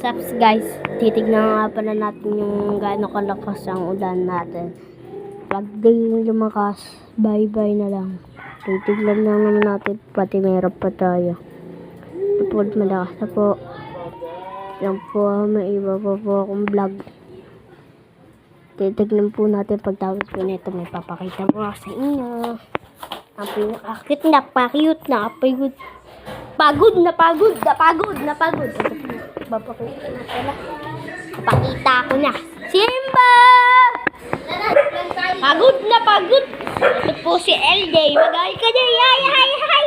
Saps guys, titignan nga pala natin yung gaano kalakas ang ulan natin. Pag di lumakas, bye-bye na lang. Titignan lang naman natin, pati meron pa tayo. Tapos malakas na po. Yan po, may iba pa po akong vlog. Titignan po natin pagtapos po nito, may papakita po ako sa inyo. Ang pinakakit na, pa-cute na, pa-cute. Pagod. Papakita na pala. Pakita ko na. Simba! Pagod. Ito po si LJ. Magay ka dyan. Hi.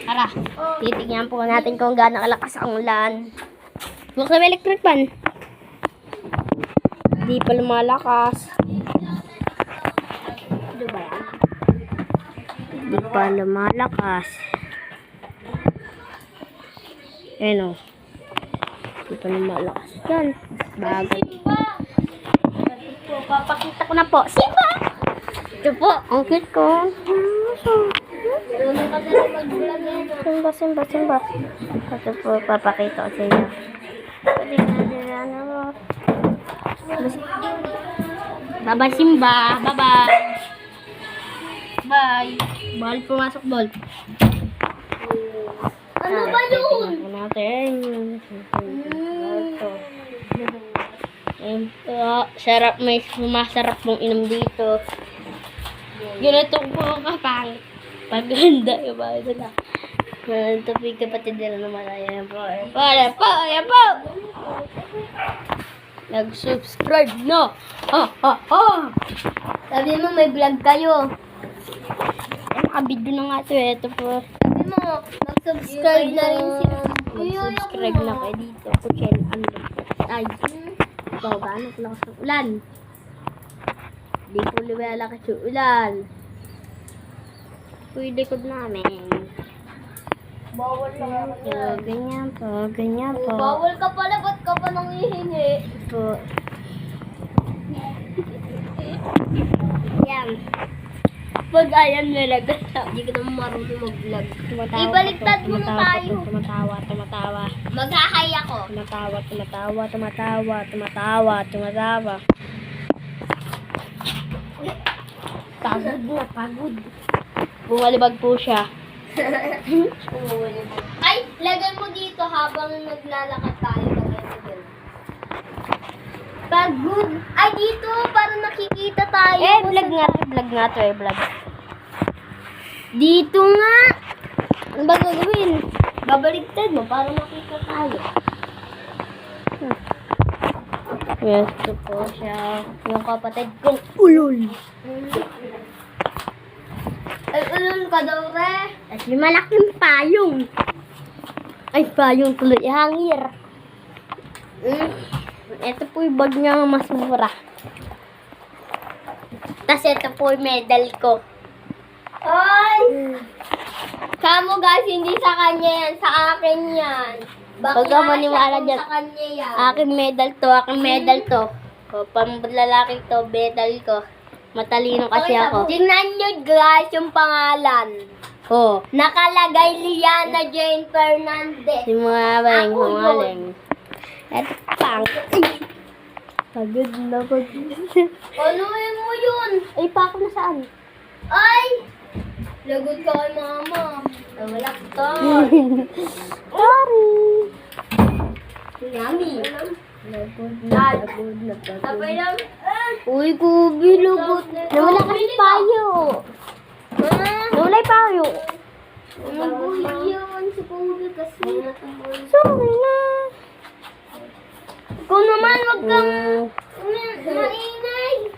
Tara. Titignan po natin kung gaano kalakas ang ulan. Buksan mo electric fan. Hindi pa lumalakas. Ano ba yan? Hindi pa lumalakas. Ayan o. Hindi pa lumalakas yan. Bagay. Ito po, papakita ko na po. Simba! Ito po, ang cute ko. Simba. Ito po, papakita ko sa inyo. Bye-bye, Simba. Bye-bye. Bye. Ball, pumasok, ball. Ano ba yun? Sarap, may sumasarap mong inom dito. Ganito po kapangit. Paganda yung bahay na. Tupig kapatid nila naman. Ayan po. Nag-subscribe na. Sabi mo may vlog kayo. Nakabidyo na nga ito. Ito po. Sabi mo, mag-subscribe na rin sila. Mag-subscribe na kayo dito. Kuchen, ay. Ito, gaano kalakas ng ulan. Hindi po lumalakas yung ulan. Pwede ko namin. Bawal lang. Ganyan po. Bawal ka pala, ba't ka pa nang hihingi? Po. Yan. Pag ayan nalagas, hindi ka naman marunong mag-vlog. Ibaliktad mo na tayo. Tumatawa. Maghahay ako. Tumatawa. Pagod. Bumalibag po siya. Ay, lagay mo dito habang naglalakad tayo. Lagay mo dito. Pagod. Ay, dito, para nakikita tayo. Vlog nga to. Dito nga. Ano ba gagawin? Babaliktad mo para makita tayo. Yes, ito po siya. Yung kapatid kong ulol. Ay, ulol ka daw, re. At yung malaking payong. Ay, payong tuloy. Hangir. Ito po yung bag niya mas mura. Tapos ito po yung medal ko. Ay! Kamo guys, hindi sa kanya yan. Sa akin yan. Huwag ka maniwala dyan. Sa kanya yan. Aking medal to. O, pambalalaki to, medal ko. Matalino kasi ako. Tingnan nyo guys yung pangalan. Oh, Nakalagay Liana Jane Fernandez. si mga baling humaling. Ito pang. Pagod na. Anuhin mo yun? Ay, pa ako na saan? Ay! Lagot ka kay mama. Wala ka. Sorry. Yummy. Lagod na. Tapay lang. Uy, Kubi, lugod. Nawala kasi payo. Nawala yung payo. Nabuhi yun si Kubi kasi. Sorry na. Kung naman, wag kang maingay.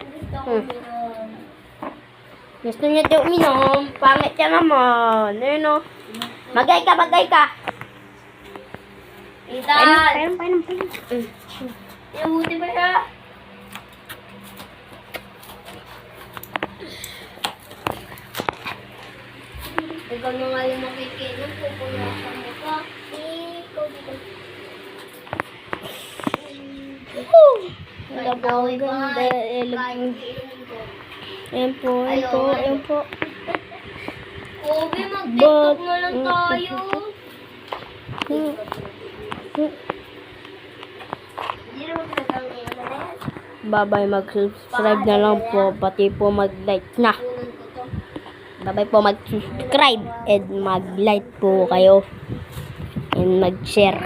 Gusto niya daw uminom. Pangit siya naman. Ayun o. Magay ka. Itan. Painom. Inubuti ba siya? Ikaw na nga yung makikinom. Pupunasan mo ka. Ikaw dito. Ang ganda. Ayan po. Kobe, mag-tiktok na lang tayo. Hindi naman pinagkakaroon yung ano na yan. Bye-bye, mag-subscribe na lang po, pati po mag-like na. Kunan ko to. Bye-bye po, mag-subscribe and mag-like po kayo and mag-share.